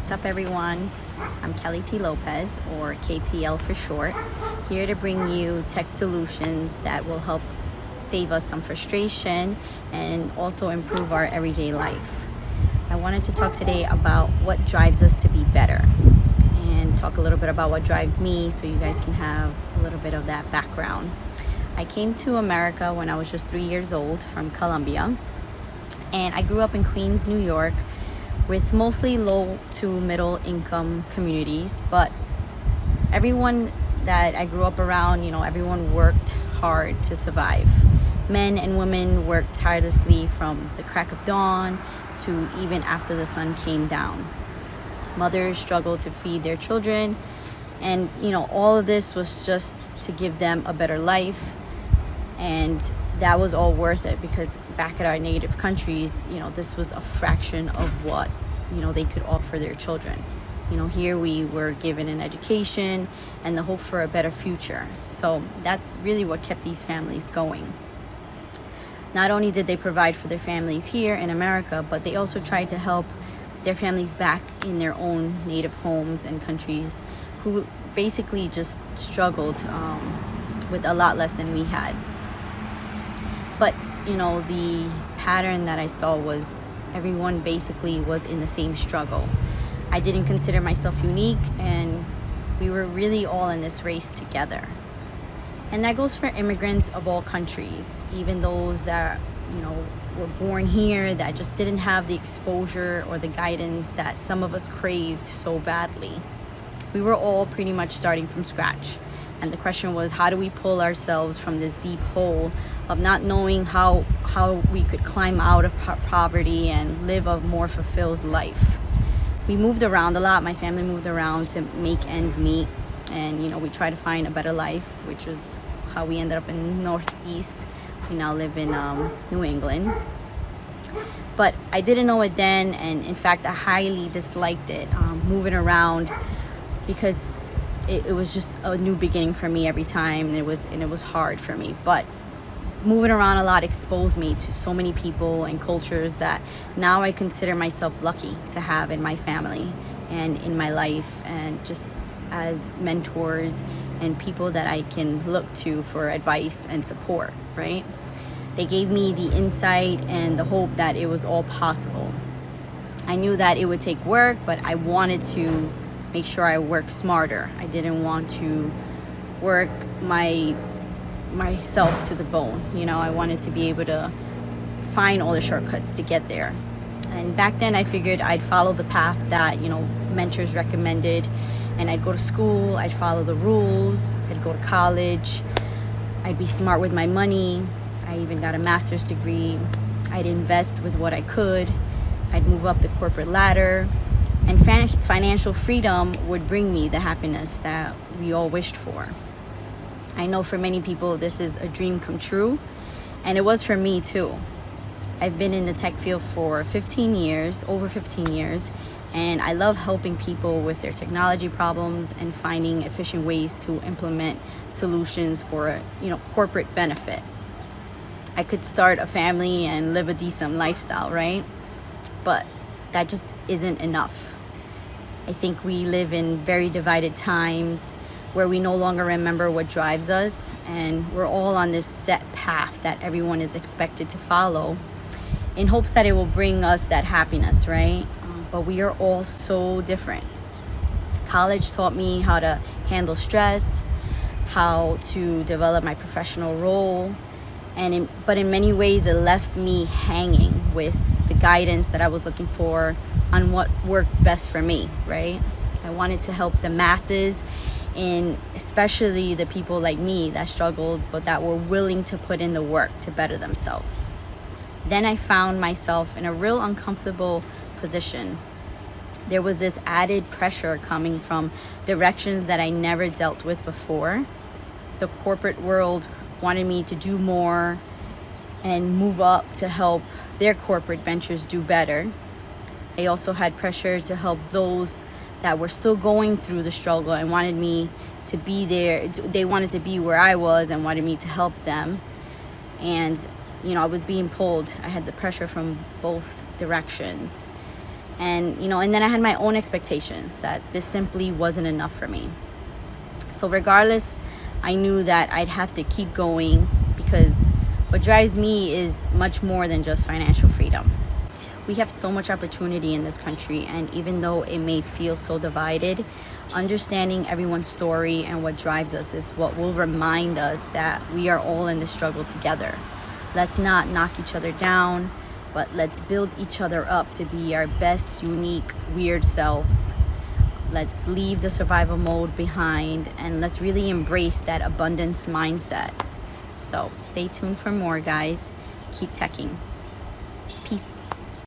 What's up, everyone? I'm Kellytlopez, or KTL for short, here to bring you tech solutions that will help save us some frustration and also improve our everyday life. I wanted to talk today about what drives us to be better and talk a little bit about what drives me so you guys can have a little bit of that background. I came to America when I was just 3 years old from Colombia, and I grew up in Queens, New York, with mostly low to middle income communities. But everyone that I grew up around, everyone worked hard to survive. Men and women worked tirelessly from the crack of dawn to even after the sun came down. Mothers struggled to feed their children, and all of this was just to give them a better life. And that was all worth it, because back at our native countries, this was a fraction of what they could offer their children. Here we were given an education and the hope for a better future. So that's really what kept these families going. Not only did they provide for their families here in America, but they also tried to help their families back in their own native homes and countries, who basically just struggled with a lot less than we had. But the pattern that I saw was everyone basically was in the same struggle. I didn't consider myself unique, and we were really all in this race together. And that goes for immigrants of all countries, even those that were born here, that just didn't have the exposure or the guidance that some of us craved so badly. We were all pretty much starting from scratch. And the question was, how do we pull ourselves from this deep hole of not knowing how we could climb out of poverty and live a more fulfilled life? We moved around a lot. My family moved around to make ends meet, and we tried to find a better life, which was how we ended up in Northeast. We now live in New England. But I didn't know it then, and in fact I highly disliked it, moving around, because it was just a new beginning for me every time, and it was hard for me. But moving around a lot exposed me to so many people and cultures that now I consider myself lucky to have in my family and in my life, and just as mentors and people that I can look to for advice and support, right? They gave me the insight and the hope that it was all possible. I knew that it would take work, but I wanted to make sure I worked smarter. I didn't want to work myself to the bone. I wanted to be able to find all the shortcuts to get there. And back then I figured I'd follow the path that mentors recommended, and I'd go to school, I'd follow the rules, I'd go to college, I'd be smart with my money. I even got a master's degree. I'd invest with what I could. I'd move up the corporate ladder, and financial freedom would bring me the happiness that we all wished for. I know for many people this is a dream come true, and it was for me too. I've been in the tech field for over 15 years, and I love helping people with their technology problems and finding efficient ways to implement solutions for corporate benefit. I could start a family and live a decent lifestyle, right? But that just isn't enough. I think we live in very divided times where we no longer remember what drives us, and we're all on this set path that everyone is expected to follow in hopes that it will bring us that happiness, right? But we are all so different. College taught me how to handle stress, how to develop my professional role, but in many ways it left me hanging with the guidance that I was looking for on what worked best for me, right? I wanted to help the masses, and especially the people like me that struggled but that were willing to put in the work to better themselves. Then I found myself in a real uncomfortable position. There was this added pressure coming from directions that I never dealt with before. The corporate world wanted me to do more and move up to help their corporate ventures do better. I also had pressure to help those that were still going through the struggle and wanted me to be there. They wanted to be where I was and wanted me to help them. And I was being pulled. I had the pressure from both directions. And and then I had my own expectations that this simply wasn't enough for me. So regardless, I knew that I'd have to keep going, because what drives me is much more than just financial freedom. We have so much opportunity in this country, and even though it may feel so divided, understanding everyone's story and what drives us is what will remind us that we are all in this struggle together. Let's not knock each other down, but let's build each other up to be our best, unique, weird selves. Let's leave the survival mode behind, and let's really embrace that abundance mindset. So stay tuned for more, guys. Keep teching.